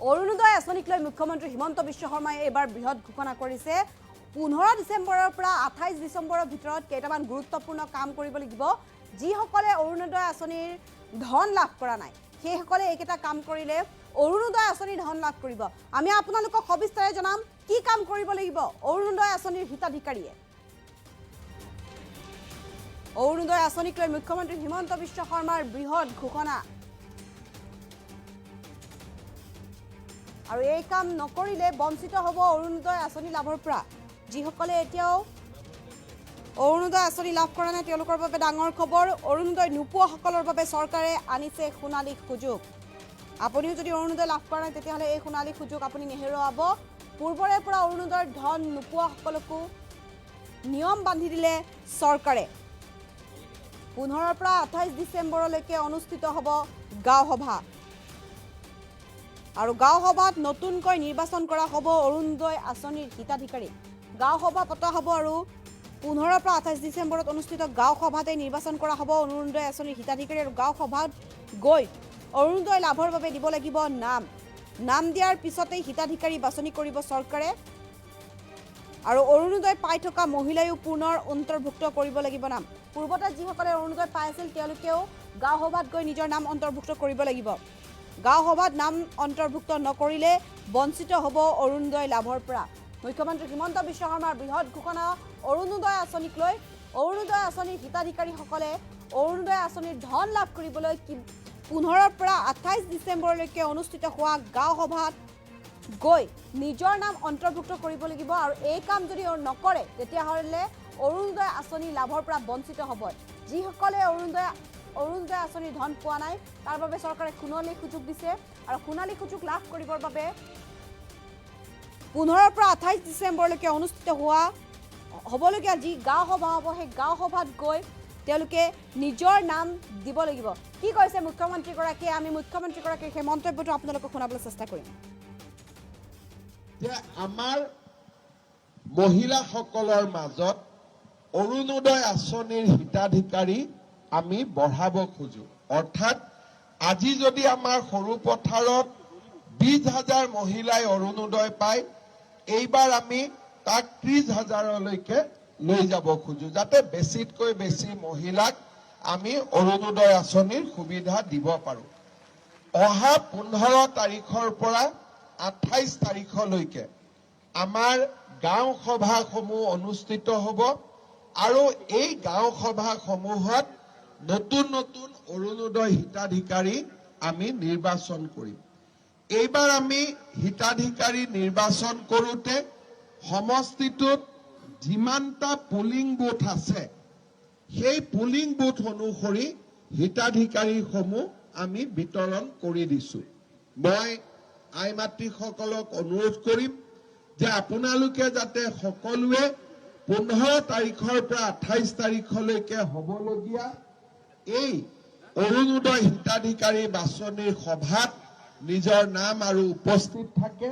অৰুণোদয় আঁচনিক লৈ মুখ্যমন্ত্ৰী হিমন্ত বিশ্ব শৰ্মাই এইবাৰ বৃহৎ ঘোষণা কৰিছে। 15 ডিচেম্বৰৰ পৰা 28 ডিচেম্বৰৰ ভিতৰত কেইটামান গুৰুত্বপূৰ্ণ কাম কৰিব লাগিব। যিসকলে অৰুণোদয় আঁচনিৰ ধন লাভ কৰা নাই সেইসকলে এইকেইটা কাম কৰিলে অৰুণোদয় আঁচনিৰ ধন লাভ কৰিব। আমি আপোনালোকক সবিস্তাৰে জনাম কি কাম কৰিব লাগিব অৰুণোদয় আঁচনিৰ হিতাধিকাৰীয়ে। অৰুণোদয় আঁচনিক লৈ মুখ্যমন্ত্ৰী হিমন্ত বিশ্ব শৰ্মাৰ বৃহৎ ঘোষণা। আৰু এই কাম নকৰিলে বঞ্চিত হ'ব অৰুণোদয় আঁচনি লাভৰ পৰা। যিসকলে এতিয়াও অৰুণোদয় আঁচনি লাভ কৰা নাই তেওঁলোকৰ বাবে ডাঙৰ খবৰ। অৰুণোদয় নোপোৱাসকলৰ বাবে চৰকাৰে আনিছে সোণালী সুযোগ। আপুনিও যদি অৰুণোদয় লাভ কৰা নাই তেতিয়াহ'লে এই সোণালী সুযোগ আপুনি নেহেৰুৱাব। পূৰ্বৰে পৰা অৰুণোদয়ৰ ধন নোপোৱাসকলকো নিয়ম বান্ধি দিলে চৰকাৰে। 15ৰ পৰা 28 ডিচেম্বৰলৈকে অনুষ্ঠিত হ'ব গাঁও সভা। আৰু গাঁও সভাত নতুনকৈ নিৰ্বাচন কৰা হ'ব অৰুণোদয় আঁচনিৰ হিতাধিকাৰী। গাঁও সভা পতা হ'ব আৰু 15ৰ পৰা 28 ডিচেম্বৰত অনুষ্ঠিত গাঁও সভাতে নিৰ্বাচন কৰা হ'ব অৰুণোদয় আঁচনিৰ হিতাধিকাৰী। আৰু গাঁও সভাত গৈ অৰুণোদয় লাভৰ বাবে দিব লাগিব নাম দিয়াৰ পিছতেই হিতাধিকাৰী বাছনি কৰিব চৰকাৰে। আৰু অৰুণোদয় পাই থকা মহিলায়ো পুনৰ অন্তৰ্ভুক্ত কৰিব লাগিব নাম। পূৰ্বতে যিসকলে অৰুণোদয় পাই আছিল তেওঁলোকেও গাঁও সভাত গৈ নিজৰ নাম অন্তৰ্ভুক্ত কৰিব লাগিব। গাঁও সভাত নাম অন্তৰ্ভুক্ত নকৰিলে বঞ্চিত হ'ব অৰুণোদয় লাভৰ পৰা। মুখ্যমন্ত্ৰী হিমন্ত বিশ্ব শৰ্মাৰ বৃহৎ ঘোষণা অৰুণোদয় আঁচনিক লৈ। অৰুণোদয় আঁচনিৰ হিতাধিকাৰীসকলে অৰুণোদয় আঁচনিৰ ধন লাভ কৰিবলৈ 15ৰ পৰা 28 ডিচেম্বৰলৈকে অনুষ্ঠিত হোৱা গাঁও সভাত গৈ নিজৰ নাম অন্তৰ্ভুক্ত কৰিব লাগিব। আৰু এই কাম যদি নকৰে তেতিয়াহ'লে অৰুণোদয় আঁচনি লাভৰ পৰা বঞ্চিত হ'ব। যিসকলে অৰুণোদয় আঁচনিৰ ধন পোৱা নাই তাৰ বাবে চৰকাৰে সোণালী সুযোগ দিছে। আৰু সোণালী সুযোগ লাভ কৰিবৰ বাবে 15ৰ পৰা 28 ডিচেম্বৰলৈকে অনুষ্ঠিত হ'বলগীয়া যি গাঁও সভা হ'ব সেই গাঁও সভাত গৈ তেওঁলোকে নিজৰ নাম দিব লাগিব। কি কৈছে মুখ্যমন্ত্ৰীগৰাকীয়ে আমি মুখ্যমন্ত্ৰীগৰাকীৰ সেই মন্তব্যটো আপোনালোকক শুনাবলৈ চেষ্টা কৰিম। যে আমাৰ মহিলাসকলৰ মাজত অৰুণোদয় আঁচনিৰ হিতাধিকাৰী আমি বঢ়াব খোজো। অৰ্থাৎ আজি যদি আমাৰ সৰু পথাৰত 20,000 মহিলাই অৰুণোদয় পায়, এইবাৰ আমি তাক 30,000লৈকে লৈ যাব খোজো যাতে বেছিতকৈ বেছি মহিলাক আমি অৰুণোদয় আঁচনিৰ সুবিধা দিব পাৰোঁ। অহা 15 তাৰিখৰ পৰা 28 তাৰিখলৈকে আমাৰ গাঁও সভাসমূহ অনুষ্ঠিত হ'ব। আৰু এই গাঁও সভাসমূহত নতুন নতুন অৰুণোদয় হিতাধিকাৰী আমি নিৰ্বাচন কৰিম। এইবাৰ আমি হিতাধিকাৰী নিৰ্বাচন কৰোঁতে সমষ্টিটোত যিমানটা পুলিং বুথ আছে সেই পুলিং বুথ অনুসৰি হিতাধিকাৰীসমূহ আমি বিতৰণ কৰি দিছোঁ। মই আই মাতৃসকলক অনুৰোধ কৰিম যে আপোনালোকে যাতে সকলোৱে 15 তাৰিখৰ পৰা 28 তাৰিখলৈকে হ'বলগীয়া এই অৰুণোদয় হিতাধিকাৰী বাছনিৰ সভাত নিজৰ নাম আৰু উপস্থিত থাকে।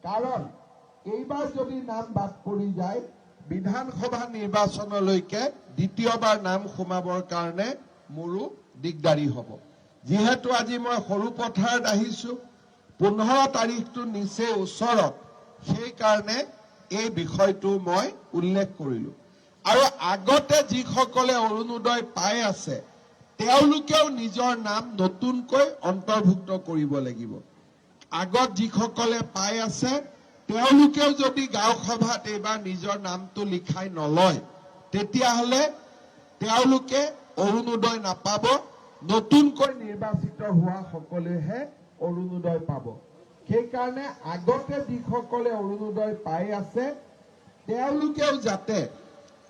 কাৰণ এইবাৰ যদি নাম বাদ পৰি যায় বিধানসভা নিৰ্বাচনলৈকে দ্বিতীয়বাৰ নাম সোমাবৰ কাৰণে মোৰো দিগদাৰী হ'ব। যিহেতু আজি মই সৰু পথাৰত আহিছোঁ, 15 তাৰিখটো নিচেই ওচৰত, সেইকাৰণে এই বিষয়টো মই উল্লেখ কৰিলোঁ। আৰু আগতে যিসকলে অৰুণোদয় পাই আছে তেওঁলোকেও নিজৰ নাম নতুনকৈ অন্তৰ্ভুক্ত কৰিব লাগিব। আগত যিসকলে পাই আছে তেওঁলোকেও যদি গাঁও সভাত এইবাৰ নিজৰ নামটো লিখাই নলয় তেতিয়াহ'লে তেওঁলোকে অৰুণোদয় নাপাব। নতুনকৈ নিৰ্বাচিত হোৱা সকলেহে অৰুণোদয় পাব। সেইকাৰণে আগতে যিসকলে অৰুণোদয় পাই আছে তেওঁলোকেও যাতে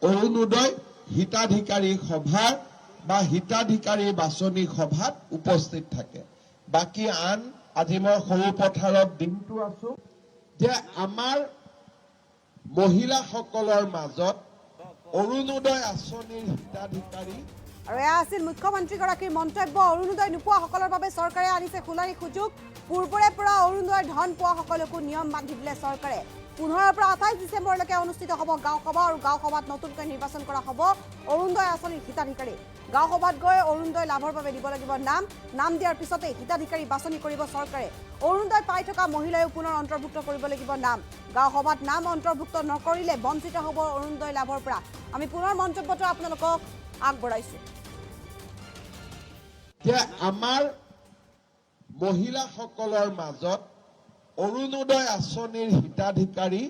অৰুণোদয় হিতাধিকাৰী সভাৰ বা হিতাধিকাৰী বাছনি সভাত উপস্থিত থাকে। বাকী আন আজি মই সৰু পথাৰত দিনটো আছো যে আমাৰ মহিলাসকলৰ মাজত অৰুণোদয় আঁচনিৰ হিতাধিকাৰী। আৰু এয়া আছিল মুখ্যমন্ত্ৰীগৰাকীৰ মন্তব্য। অৰুণোদয় নোপোৱাসকলৰ বাবে চৰকাৰে আনিছে সোণালী সুযোগ। পূৰ্বৰে পৰা অৰুণোদয়ৰ ধন পোৱাসকলকো নিয়ম বান্ধি দিলে চৰকাৰে। 15 পৰা 28 ডিচেম্বৰলৈকে অনুষ্ঠিত হ'ব গাঁও সভা আৰু গাঁও সভাত নতুনকৈ নিৰ্বাচন কৰা হ'ব অৰুণোদয় আঁচনিৰ হিতাধিকাৰী গাঁও সভাত গৈ অৰুণোদয় লাভৰ বাবে দিব লাগিব নাম দিয়াৰ পিছতে হিতাধিকাৰী বাছনি কৰিব চৰকাৰে অৰুণোদয় পাই থকা মহিলায়ো পুনৰ অন্তৰ্ভুক্ত কৰিব লাগিব নাম গাঁও সভাত নাম অন্তৰ্ভুক্ত নকৰিলে বঞ্চিত হ'ব অৰুণোদয় লাভৰ পৰা আমি পুনৰ মন্তব্যটো আপোনালোকক আগবঢ়াইছো যে আমাৰ মহিলাসকলৰ মাজত অৰুণোদয় আঁচনিৰ হিতাধিকাৰী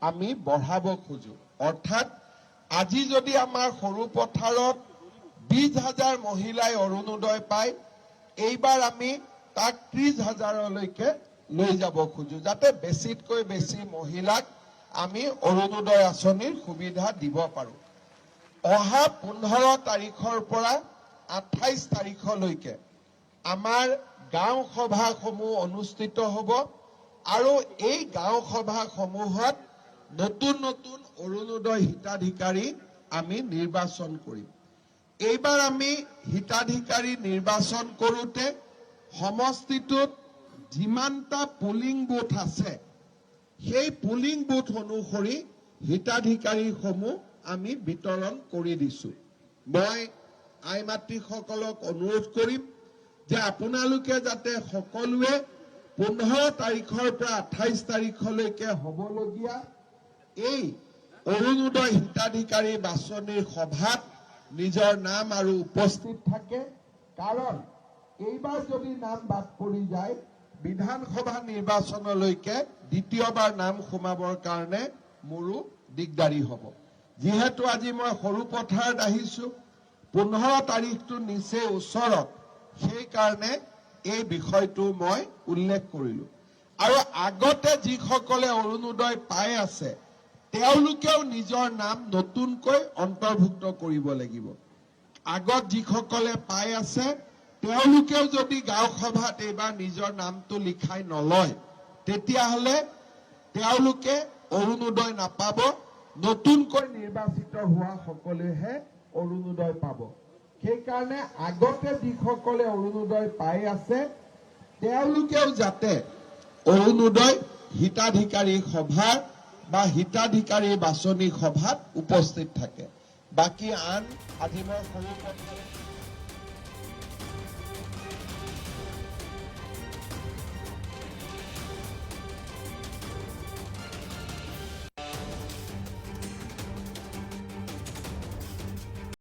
আমি বঢ়াব খোজো অৰ্থাৎ আজি যদি আমাৰ সৰু পথাৰত 20,000 মহিলাই অৰুণোদয় পায় এইবাৰ আমি তাক 30,000লৈকে লৈ যাব খোজো যাতে বেছিতকৈ বেছি মহিলাক আমি অৰুণোদয় আঁচনিৰ সুবিধা দিব পাৰো অহা 15 তাৰিখৰ পৰা 28 তাৰিখলৈকে আমাৰ গাঁও সভাসমূহ অনুষ্ঠিত হ'ব আৰু এই গাঁও সভাসমূহত নতুন নতুন অৰুণোদয় হিতাধিকাৰী আমি নিৰ্বাচন কৰিম এইবাৰ আমি হিতাধিকাৰী নিৰ্বাচন কৰোঁতে সমষ্টিটোত যিমানটা পুলিং বুথ আছে সেই পুলিং বুথ অনুসৰি হিতাধিকাৰীসমূহ আমি বিতৰণ কৰি দিছো মই আই মাতৃসকলক অনুৰোধ কৰিম যে আপোনালোকে যাতে সকলোৱে 15 তাৰিখৰ পৰা 28 তাৰিখলৈকে হ'বলগীয়া এই অৰুণোদয় হিতাধিকাৰী বাছনিৰ সভাত নিজৰ নাম আৰু উপস্থিত থাকে কাৰণ এইবাৰ যদি নাম বাদ পৰি যায় বিধানসভা নিৰ্বাচনলৈকে দ্বিতীয়বাৰ নাম সোমাবৰ কাৰণে মোৰো দিগদাৰি হ'ব যিহেতু আজি মই সৰু পথাৰত আহিছো 15 তাৰিখটো নিচেই ওচৰত সেই কাৰণে এই বিষয়টো মই উল্লেখ কৰিলো আৰু আগতে যিসকলে অৰুণোদয় পাই আছে তেওঁলোকেও নিজৰ নাম নতুনকৈ অন্তৰ্ভুক্ত কৰিব লাগিব আগত যিসকলে পাই আছে তেওঁলোকেও যদি গাঁও সভাত এইবাৰ নিজৰ নামটো লিখাই নলয় তেতিয়াহ'লে তেওঁলোকে অৰুণোদয় নাপাব নতুনকৈ নিৰ্বাচিত হোৱা সকলেহে অৰুণোদয় পাব সেইকাৰণে আগতে যিসকলে অৰুণোদয় পাই আছে তেওঁলোকেও যাতে অৰুণোদয় হিতাধিকাৰী সভা বা হিতাধিকাৰী বাছনি সভাত উপস্থিত থাকে বাকী আন আজি মই সৰু কথা